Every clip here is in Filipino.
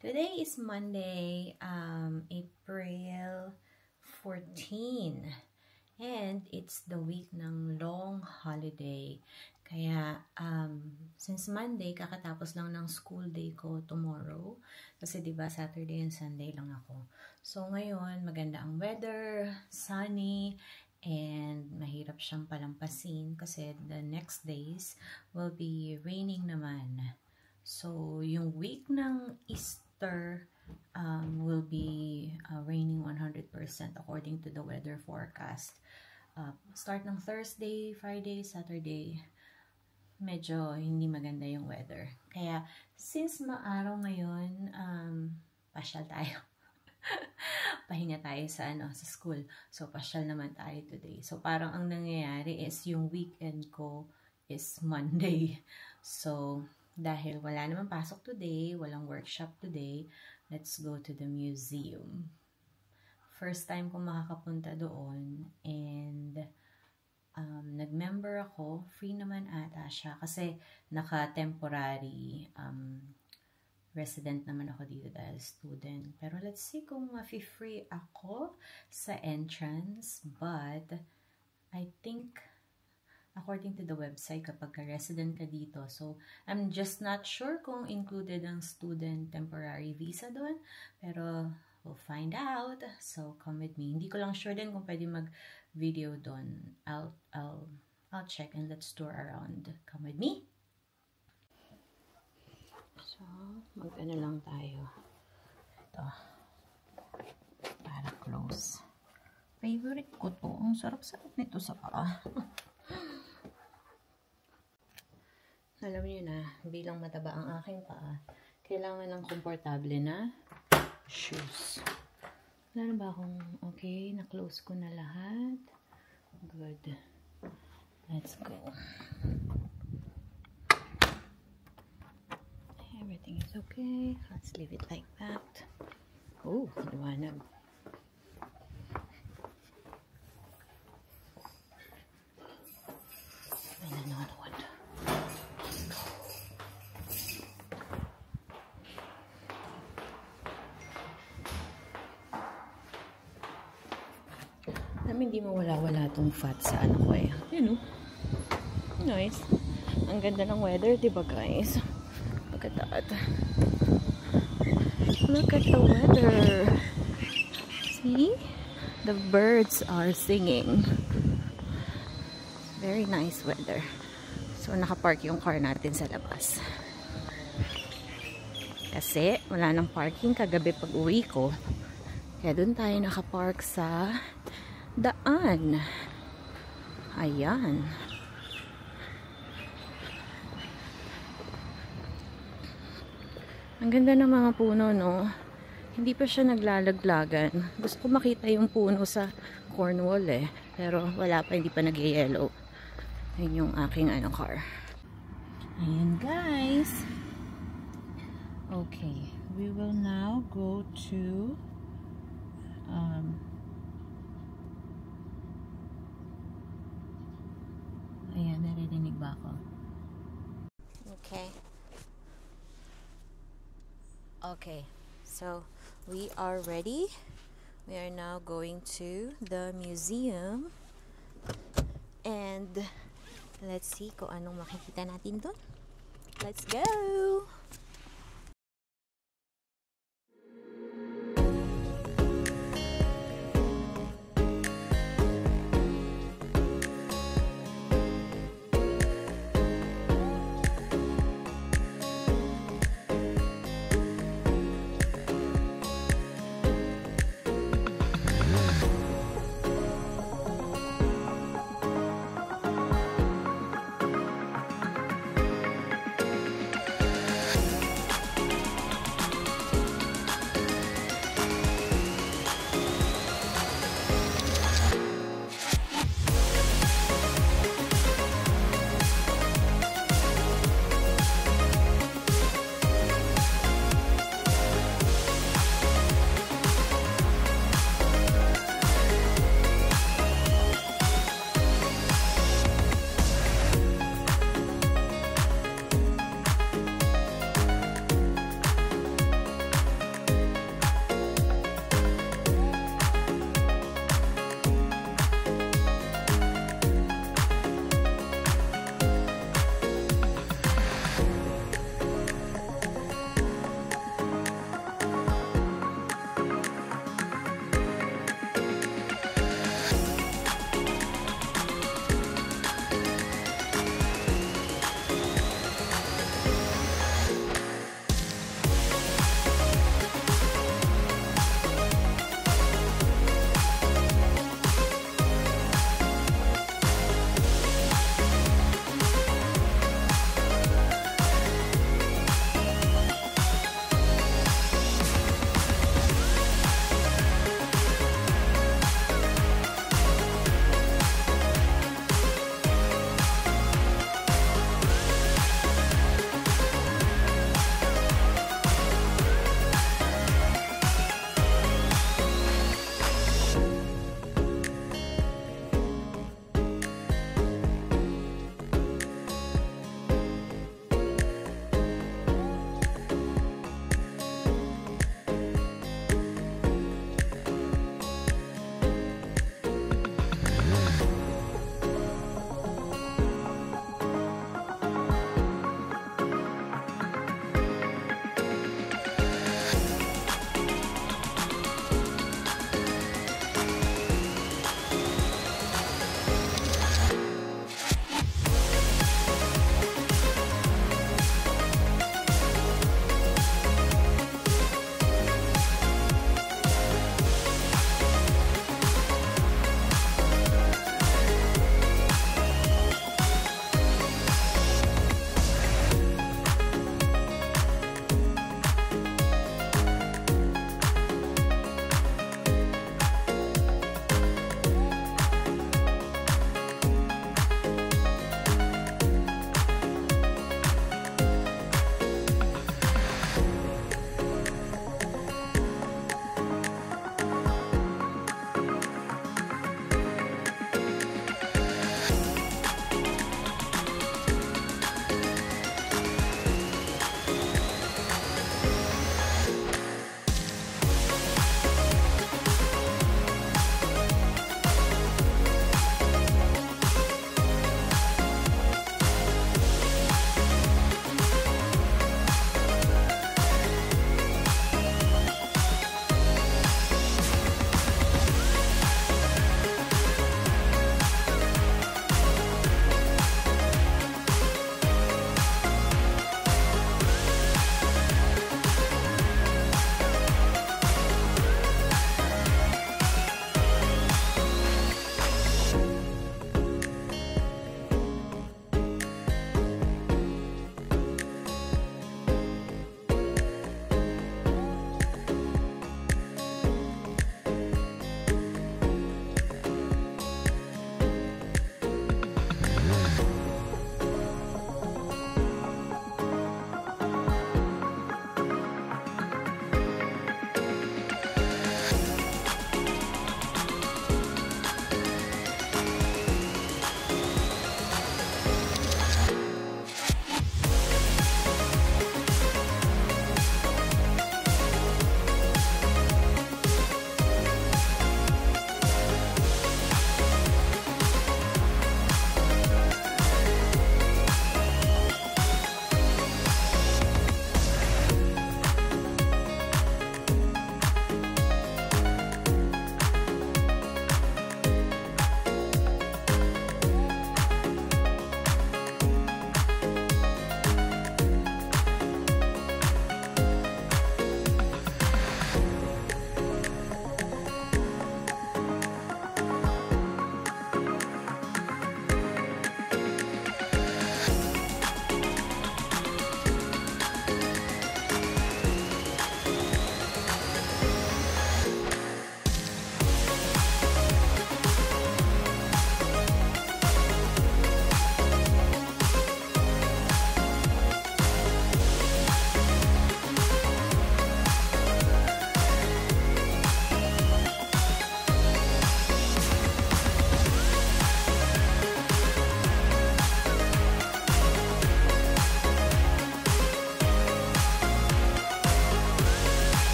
Today is Monday, April 14. And it's the week ng long holiday. Kaya, since Monday, kakatapos lang ng school day ko tomorrow. Kasi diba, Saturday and Sunday lang ako. So, ngayon, maganda ang weather, sunny, and mahirap siyang palampasin kasi the next days will be raining naman. So, yung week ng Easter will be raining 100% according to the weather forecast. Start ng Thursday, Friday, Saturday, medyo hindi maganda yung weather. Kaya, since maaraw ngayon, pasyal tayo. Pahinga tayo sa school. So, pasyal naman tayo today. So, parang ang nangyayari is yung weekend ko is Monday. So, dahil wala naman pasok today, walang workshop today, let's go to the museum. First time ko makakapunta doon and nag-member ako. Free naman ata siya kasi naka-temporary resident naman ako dito dahil student. Pero let's see kung ma-free ako sa entrance. But I think according to the website, kapag ka-resident ka dito. So, I'm just not sure kung included ang student temporary visa doon. Pero, we'll find out. So, come with me. Hindi ko lang sure din kung pwede mag-video doon. I'll check and let's tour around. Come with me. So, mag-ano lang tayo. Ito. Para close. Favorite ko to. Ang sarap-sarap nito sa paa. Alam niyo na, bilang mataba ang aking paa, kailangan ng komportable na shoes. Wala na ba akong okay? Na-close ko na lahat. Good. Let's go. Everything is okay. Let's leave it like that. Oh, liwanag. And another one. Hindi mawala-wala itong fat sa ano ko eh. Yun o. Nice. Ang ganda ng weather, diba guys? Look at that. Look at the weather. See? The birds are singing. Very nice weather. So, nakapark yung car natin sa labas. Kasi, wala nang parking kagabi pag uwi ko. Kaya doon tayo nakapark sa daan. Ayan. Ang ganda ng mga puno, no? Hindi pa siya naglalaglagan. Gusto ko makita yung puno sa Cornwall eh. Pero wala pa, hindi pa nag-yellow. Ayun yung aking car. Ayan guys. Okay. We will now go to ayan, naririnig ba ako? Okay. Okay. So, we are ready. We are now going to the museum. And, let's see kung anong makikita natin doon. Let's go!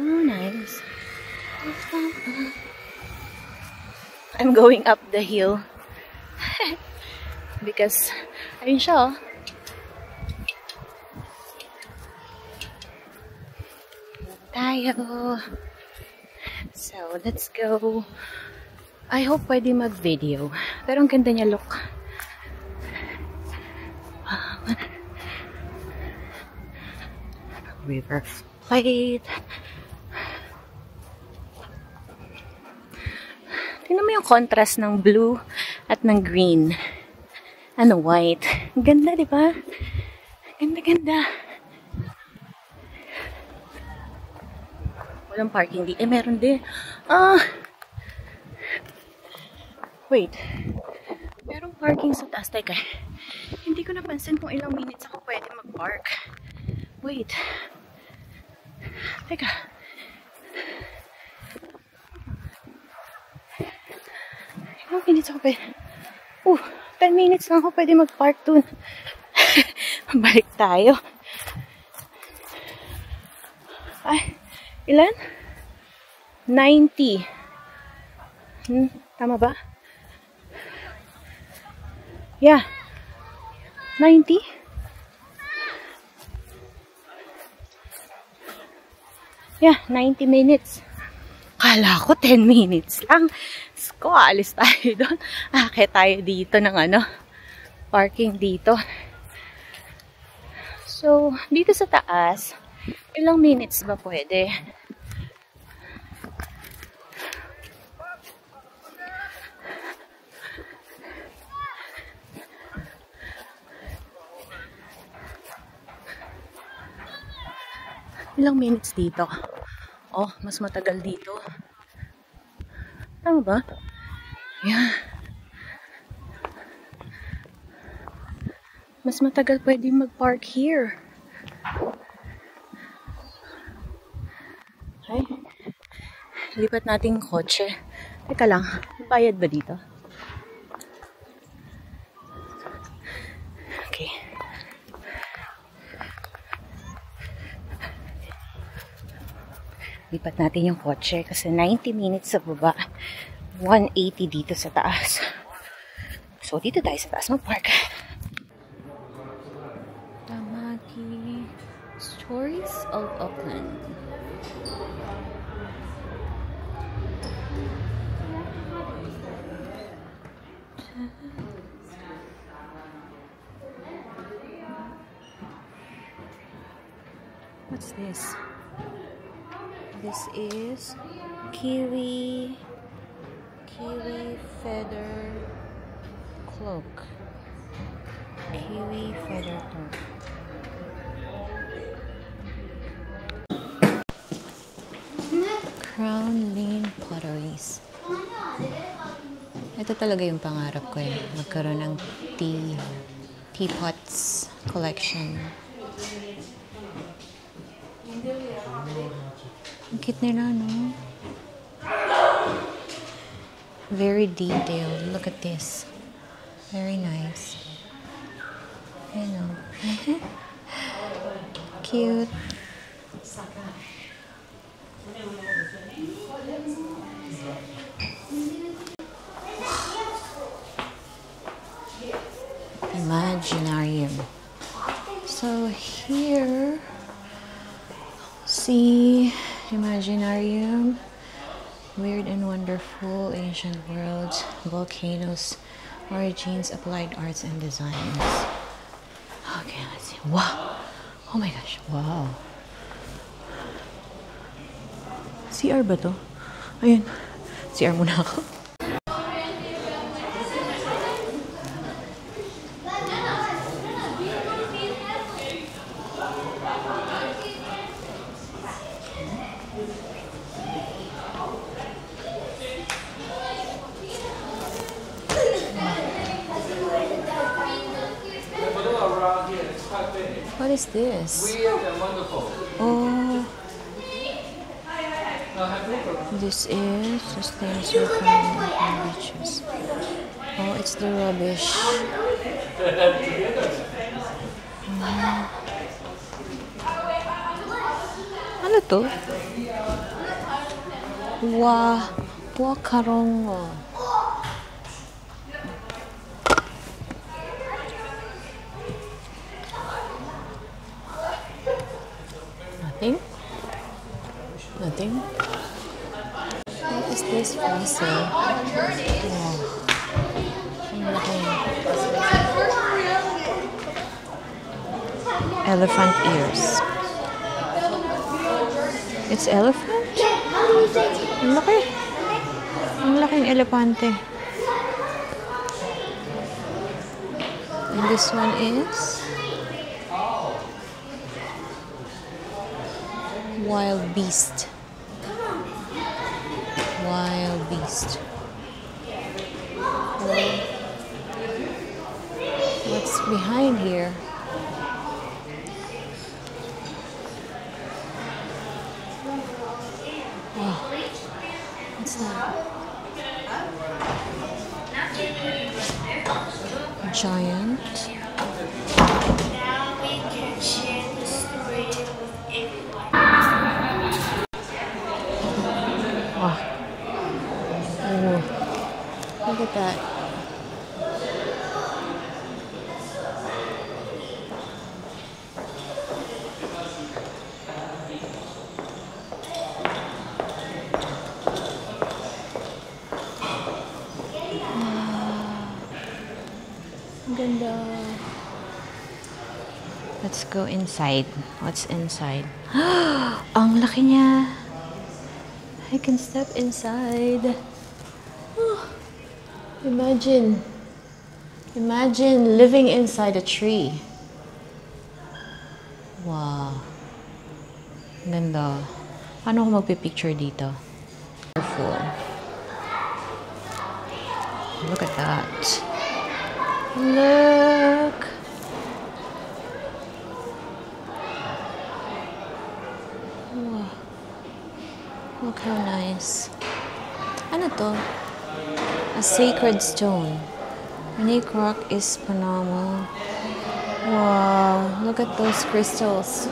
Oh, nice. I'm going up the hill. Because, ayun siya, oh. Tayo. So, let's go. I hope pwede mag-video. Pero ang ganda niya, look. River Plate. Tingnan mo yung contrast ng blue at ng green. Ano, white. Ganda, di ba? Ganda-ganda. Walang parking di. Meron din. Wait. Merong parking sa taas. Teka. Hindi ko napansin kung ilang minutes ako pwede mag-park. Wait. Teka. Ilang minutes ako pwede. 10 minutes lang ako pwede mag-park dun. Balik tayo. Ay, ilan? 90. Tama ba? Yeah. 90? Yeah, 90 minutes. Kala ko 10 minutes lang. Ko, alis tayo doon. Akit tayo dito ng parking dito. So, dito sa taas, ilang minutes ba pwede? Ilang minutes dito? Oh, mas matagal dito. Tama ba? Yeah. Mas matagal pwede mag-park here. Okay. Lipat natin yung kotse. Teka lang, bayad ba dito? Okay. Lipat natin yung kotse kasi 90 minutes sa baba, 180 dito sa taas. So, dito tayo sa taas mag-park. Tamaki Stories of Auckland. What's this? This is kiwi feather cloak. Kiwi feather cloak. Crown Lane Potteries. Ito talaga yung pangarap ko eh. Magkaroon ng teapots collection. Ang cute nila, no? Very detailed. Look at this. Very nice. You know. Cute. Imaginarium. So here, see Imaginarium, weird and wonderful ancient worlds, volcanoes, origins, applied arts and designs. Okay, let's see. Wow! Oh my gosh! Wow! CR ba to? Ayun. CR muna ako. What is this? Weird and wonderful. Oh, this is sustainable from beaches. Oh, it's the rubbish. Ano to? Wakarongo. Nothing? Nothing? What is this fossil? Wow. Ang laki. Elephant ears. It's elephant? Ang laki. Ang laking elepante. And this one is wild beast. Wild beast. What's behind here? Oh, what's that? Giant. Now we can share the story with everyone. Oh. Oh. Look at that. Ganda. Let's go inside. What's inside? Ang laki niya. I can step inside. Oh, imagine living inside a tree. Wow. Ganda. Paano ako magpipicture dito? Wonderful. Look at that. Look. Wow. Look how nice. Ano to? A sacred stone. Unique rock is phenomenal. Wow. Look at those crystals.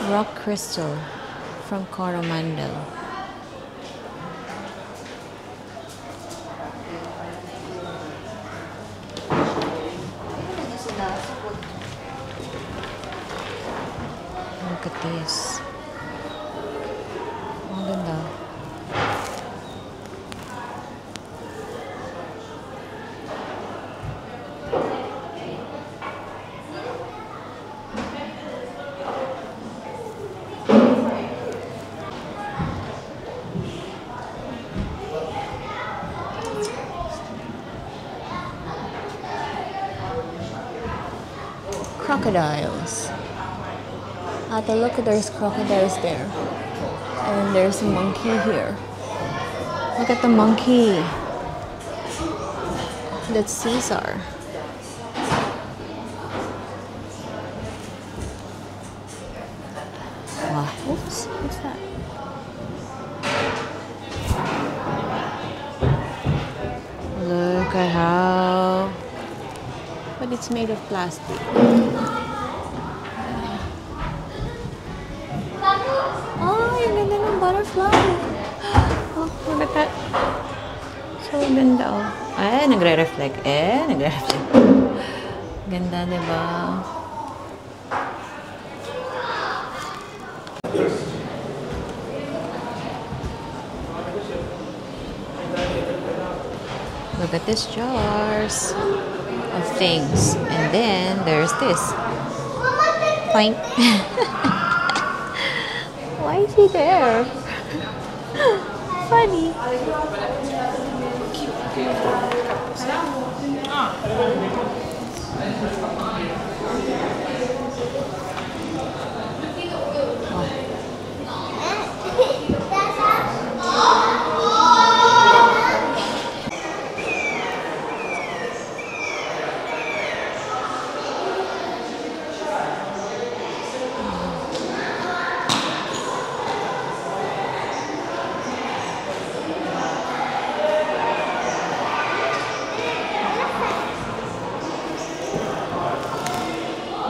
Rock crystal from Coromandel. Look at this. Ang ganda. Crocodiles. Look, there's crocodiles there. And there's a monkey here. Look at the monkey. That's Caesar. Wow. Oops, what's that? Look at how... But it's made of plastic. Butterfly. Oh, look at that. So ganda, oh. Nagre-reflect. Nagre-reflect. Ganda, diba? Look at these jars of things. And then there's this. Point. Why is he there? Funny.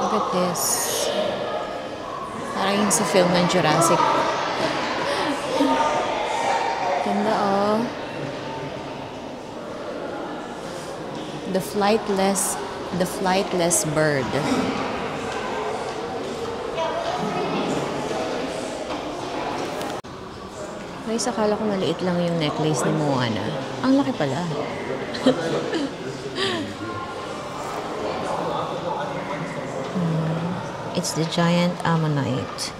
Look at this. Parang yung sa film ng Jurassic. Ganda oh. The flightless bird. Guys, akala ko maliit lang yung necklace ni Moana. Ang laki pala. It's the giant ammonite.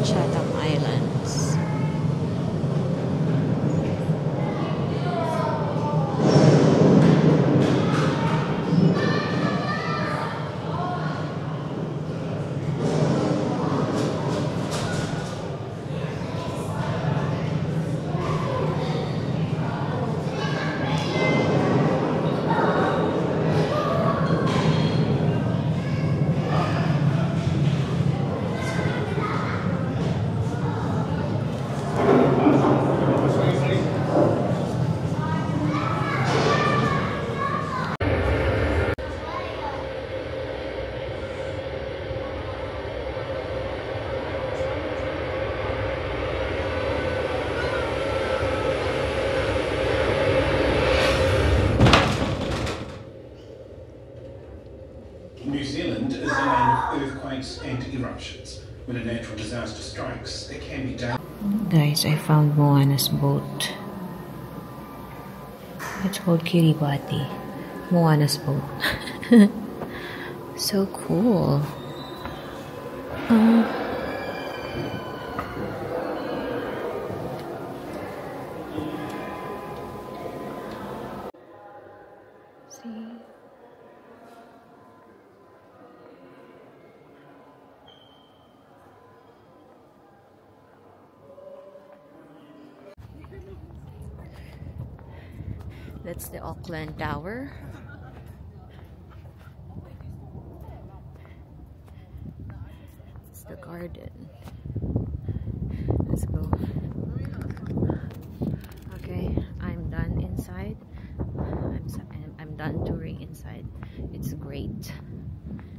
Chatham Islands. New Zealand is known earthquakes and eruptions. When a natural disaster strikes, it can be dangerous. Guys, I found Moana's boat. It's called Kiribati. Moana's boat. So cool. See? That's the Auckland Tower. It's the garden. Let's go. Okay, I'm done inside. I'm done touring inside. It's great.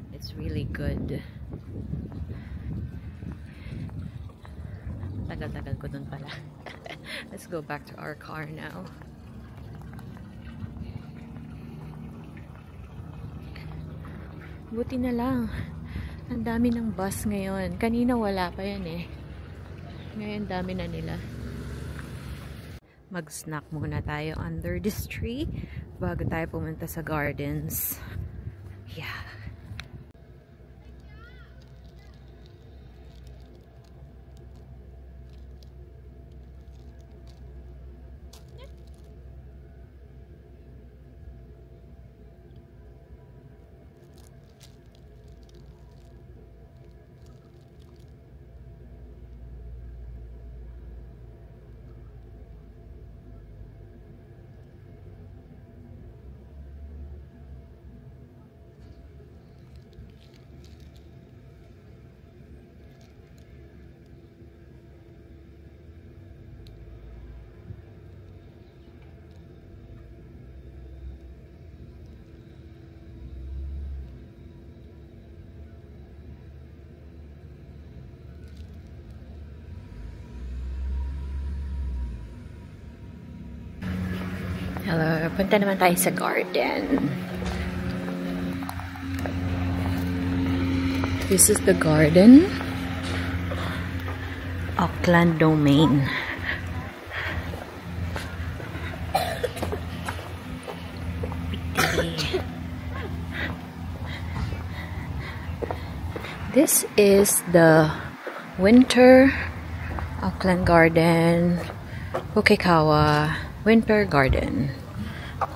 It's really good. Tagal-tagal ko dun pala. Let's go back to our car now. Buti na lang. Ang dami ng bus ngayon. Kanina wala pa yan eh. Ngayon dami na nila. Mag-snack muna tayo under this tree bago tayo pumunta sa gardens. Yeah. Hello, punta naman tayo sa garden. This is the garden. Auckland Domain. This is the winter Auckland Garden, Pukekawa Winter Garden.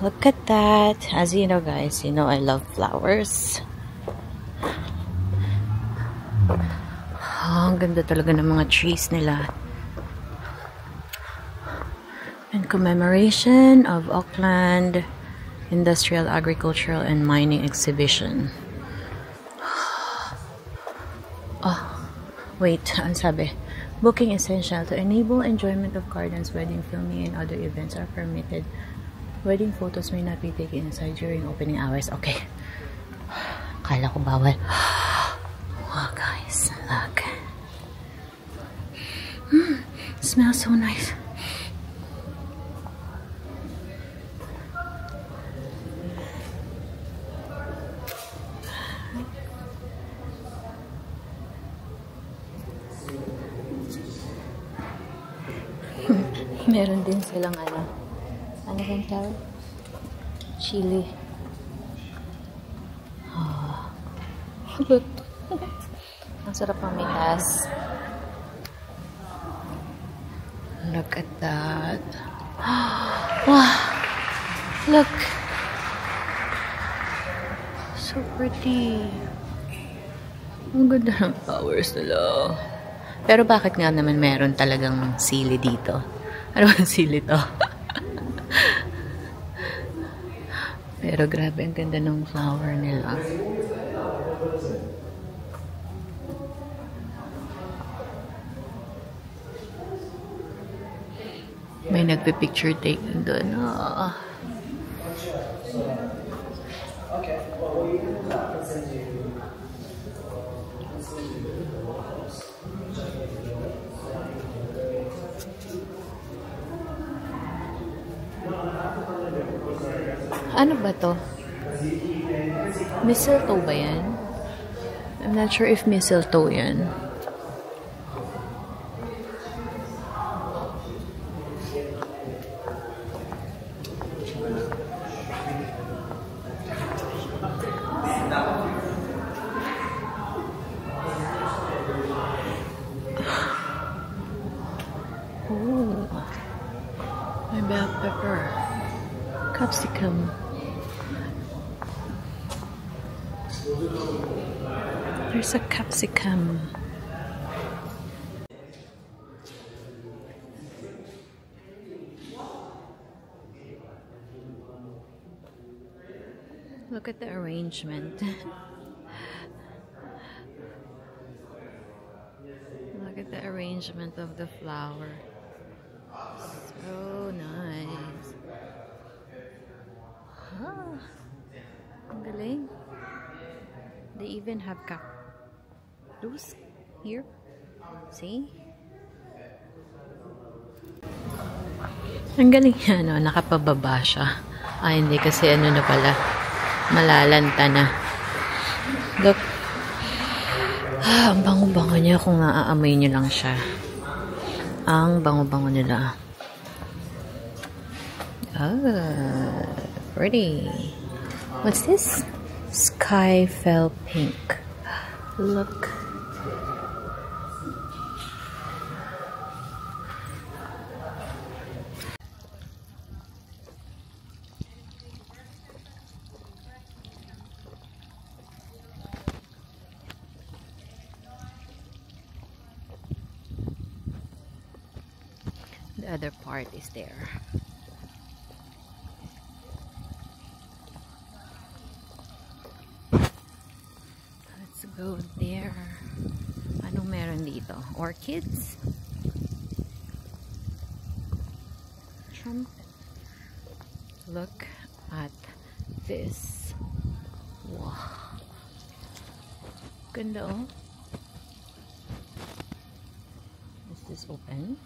Look at that. As you know, guys, you know I love flowers. Oh, ang ganda talaga ng mga trees nila. In commemoration of Auckland Industrial, Agricultural, and Mining Exhibition. Oh, wait, ang sabi. Booking essential to enable enjoyment of gardens, wedding, filming, and other events are permitted. Wedding photos may not be taken inside during opening hours. Okay. Kala ko bawal. Oh, guys, look. Smells so nice. Meron din silang ano bang tawag? Chili. Oh. Look. Ang sarap pamitas. Look at that. Wow. Look. So pretty. Ang ganda ng flowers nila. Pero bakit nga naman meron talagang sili dito? Ano ba sili to? Pero grabe, ang ganda ng flower nila. May nagpe-picture take doon. Oh. Ano ba to? Mistletoe ba yan? I'm not sure if mistletoe yan. Oh, my bell pepper. Capsicum. There's a capsicum. Look at the arrangement. Look at the arrangement of the flower. So nice. Ah, ang galing. They even have cactus here. See? Ang galing niya, no? Nakapababa siya. Ah, hindi kasi ano na pala. Malalanta na. Look. Ah, ang bango-bango niya kung naaamoy niyo lang siya. Ang bango-bango nila. Ah, pretty. What's this? Sky fell pink. Look. The other part is there. Go there. Anong meron dito? Orchids? Trumpet. Look at this. Wow. Ganda, oh. Is this open?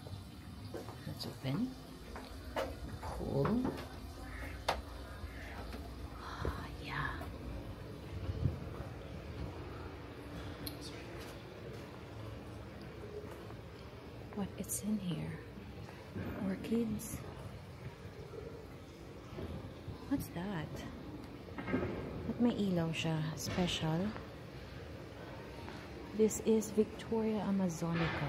Let's open. Cool. What it's in here? Orchids? What's that? At may ilaw siya. Special. This is Victoria Amazonica.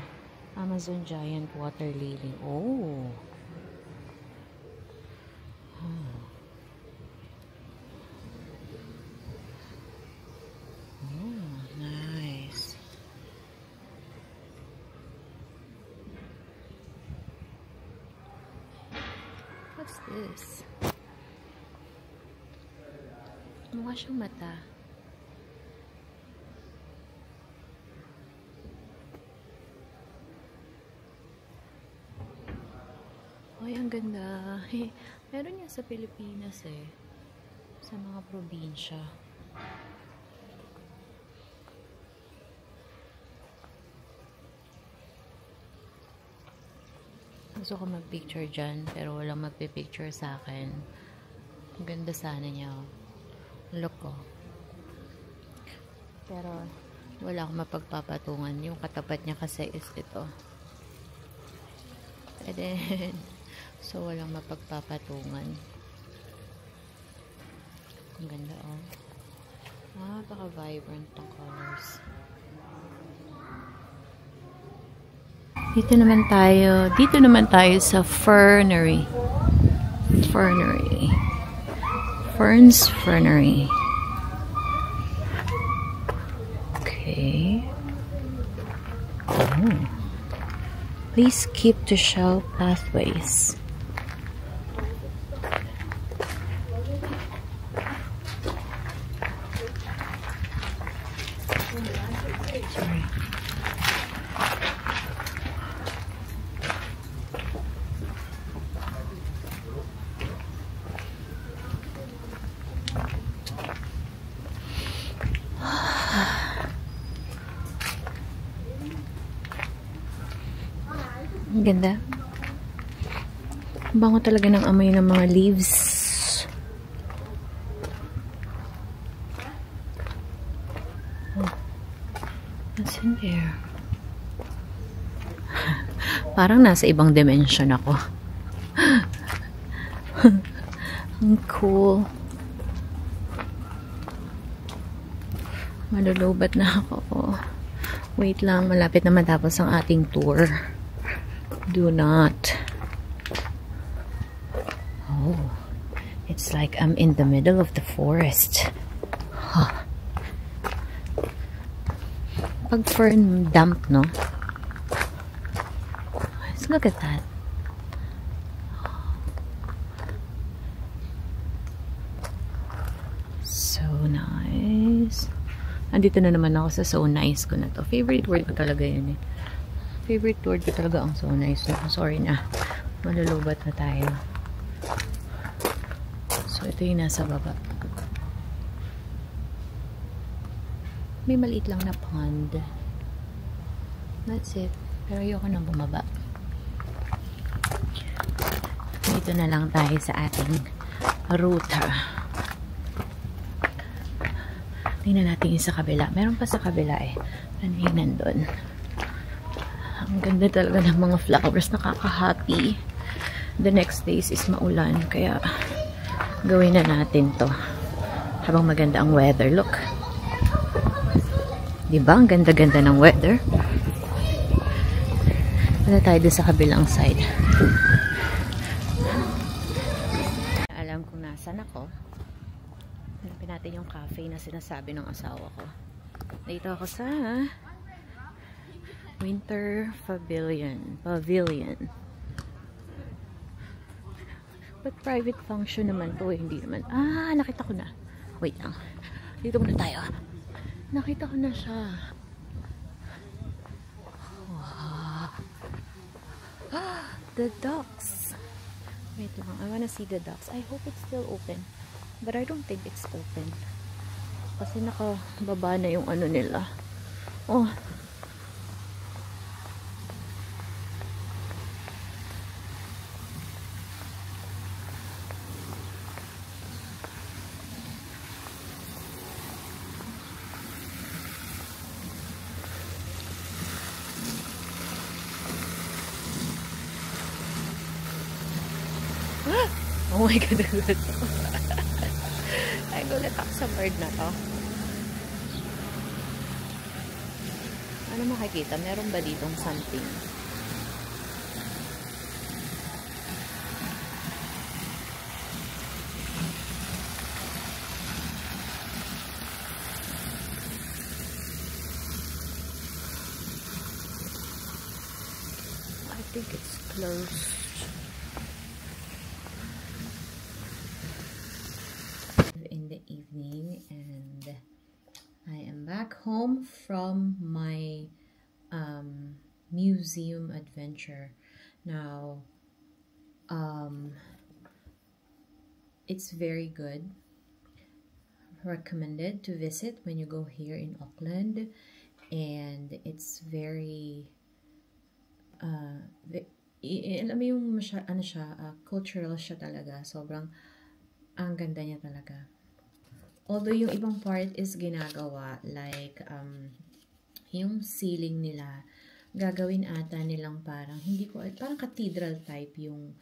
Amazon Giant Water Lily. Oh! What's this? Mukha siyang mata. Ay, ang ganda. Meron yan sa Pilipinas eh. Sa mga probinsya. Gusto ko mag-picture dyan, pero walang magpipicture sa akin. Ang ganda sana niya. Look ko. Pero wala akong mapagpapatungan. Yung katapat niya kasi is ito. And then, so walang mapagpapatungan. Ang ganda oh. Napaka-vibrant ng colors. Dito naman tayo sa Fernery. Fern's Fernery. Okay. Oh. Please keep to shell pathways. Sorry. Ang ganda. Bango talaga ng amoy ng mga leaves. Oh. What's in there? Parang nasa ibang dimension ako. Ang cool. Malulubat na ako. Wait lang, malapit na matapos ang ating tour. Do not. Oh, it's like I'm in the middle of the forest. Huh. Pag fern dump, no? Let's look at that. So nice. Andito na naman ako sa so nice ko na to. Favorite word ko talaga yun eh. Favorite word ko talaga ang so nice. Sorry na. Malulubat na tayo. So, ito yung nasa baba. May maliit lang na pond. That's it. Pero ayoko nang bumaba. Dito na lang tayo sa ating ruta. Tingnan natin yung sa kabila. Meron pa sa kabila eh. Ano yung nandun? Ang ganda talaga ng mga flowers. Nakaka-happy. The next days is maulan. Kaya gawin na natin to. Habang maganda ang weather. Look. Diba? Ang ganda-ganda ng weather. Wala tayo din sa kabilang side. Alam kung nasan ako. Hanapin natin yung cafe na sinasabi ng asawa ko. Dito ako sa Winter Pavilion. But private function naman to eh. Hindi naman. Ah, nakita ko na. Wait lang. Dito muna tayo. Nakita ko na siya. Wow. The ducks. Wait lang. I wanna see the ducks. I hope it's still open. But I don't think it's open. Kasi nakababa na yung ano nila. Oh. Oh my God, nagulat ako. Ay, gulat ako sa bird na to. Ano makikita? Meron ba ditong something? I think it's closed. evening, and I am back home from my museum adventure. Now, it's very good. Recommended to visit when you go here in Auckland, and it's very alam mo yung cultural siya talaga. Sobrang ang ganda niya talaga. Although yung ibang part is ginagawa, like yung ceiling nila, gagawin ata nilang parang, parang cathedral type yung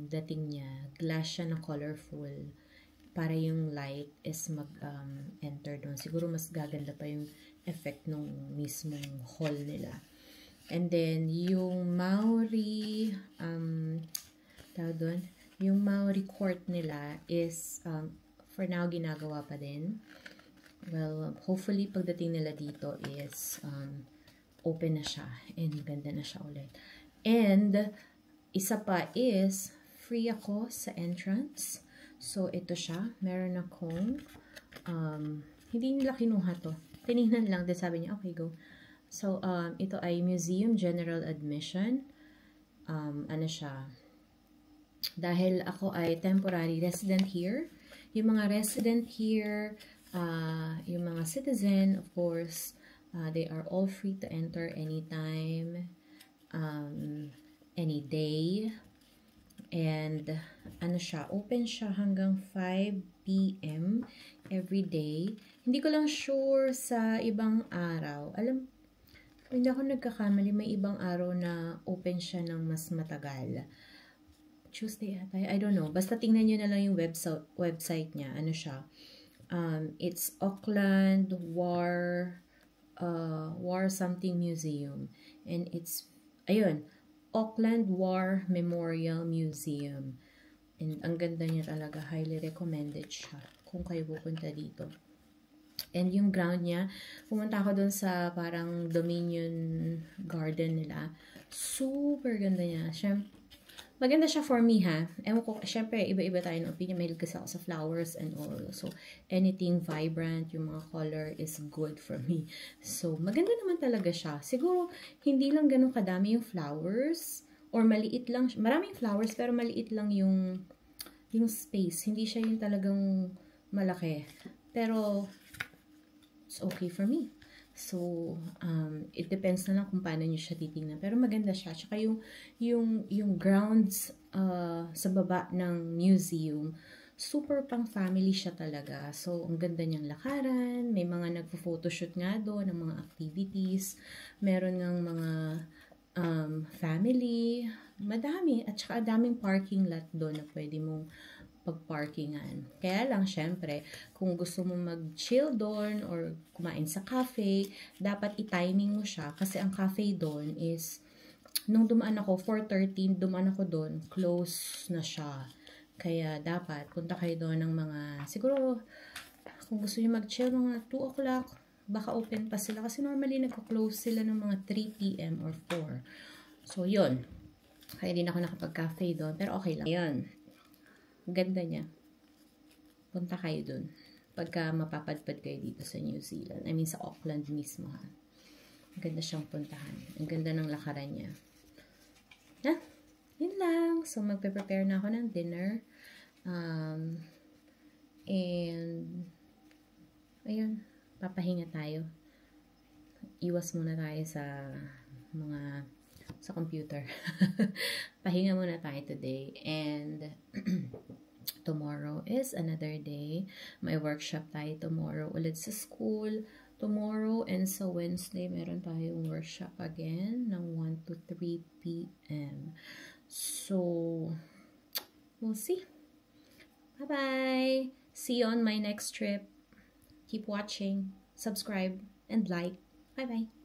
dating niya. Glass siya na colorful, para yung light is mag-enter doon. Siguro mas gaganda pa yung effect nung mismong hall nila. And then, yung Maori, yung Maori court nila is, for now, ginagawa pa din. Well, hopefully, pagdating nila dito is, open na siya. And ganda na siya ulit. And, isa pa is, free ako sa entrance. So, ito siya. Meron akong, hindi nila kinuha to. Tinignan lang. Then sabi niya, okay, go. So, ito ay Museum General Admission. Ano siya? Dahil ako ay temporary resident here. Yung mga resident here, yung mga citizen, of course, they are all free to enter anytime, any day. And, ano siya, open siya hanggang 5 p.m. every day. Hindi ko lang sure sa ibang araw. Hindi ako nagkakamali, may ibang araw na open siya ng mas matagal. Tuesday ata, I don't know. Basta tingnan nyo na lang yung website niya. Ano siya? It's Auckland War something Museum. And it's, ayun, Auckland War Memorial Museum. And ang ganda niya talaga. Highly recommended siya kung kayo pupunta dito. And yung ground niya, pumunta ako dun sa parang Dominion Garden nila. Super ganda niya. Maganda siya for me, ha. Ewan ko, syempre, iba-iba tayo ng opinion. Mahilig kasi ako sa flowers and all. So, anything vibrant, yung mga color is good for me. So, maganda naman talaga siya. Siguro, hindi lang ganun kadami yung flowers. Or maliit lang. Maraming flowers, pero maliit lang yung space. Hindi siya yung talagang malaki. Pero, it's okay for me. So, it depends na lang kung paano nyo siya titingnan. Pero maganda siya. Tsaka yung grounds sa baba ng museum, super pang family siya talaga. So, ang ganda niyang lakaran. May mga nagpo-photoshoot nga doon ng mga activities. Meron ng mga family. Madami. At saka daming parking lot doon na pwede mong pagparkingan. Kaya lang, syempre, kung gusto mo mag-chill doon or kumain sa cafe, dapat i-timing mo siya kasi ang cafe doon is, nung dumaan ako, 4:13, dumaan ako doon, close na siya. Kaya dapat, punta kayo doon ng mga, siguro, kung gusto nyo mag-chill, mga 2 o'clock, baka open pa sila kasi normally nagko-close sila ng mga 3 p.m. or 4. So, yun. Kaya din ako nakapag-cafe doon, pero okay lang. Ayan. Ganda niya. Punta kayo dun. Pagka mapapadpad kayo dito sa New Zealand. I mean, sa Auckland mismo, ha. Ganda siyang puntahan. Ang ganda ng lakaran niya. Yun lang. So, magpe-prepare na ako ng dinner. And, ayun. Papahinga tayo. Iwas muna tayo sa computer. Pahinga muna tayo today. And, tomorrow is another day. May workshop tayo tomorrow ulit sa school. Tomorrow and sa Wednesday, meron tayong workshop again ng 1 to 3 p.m. So, we'll see. Bye-bye! See you on my next trip. Keep watching, subscribe, and like. Bye-bye!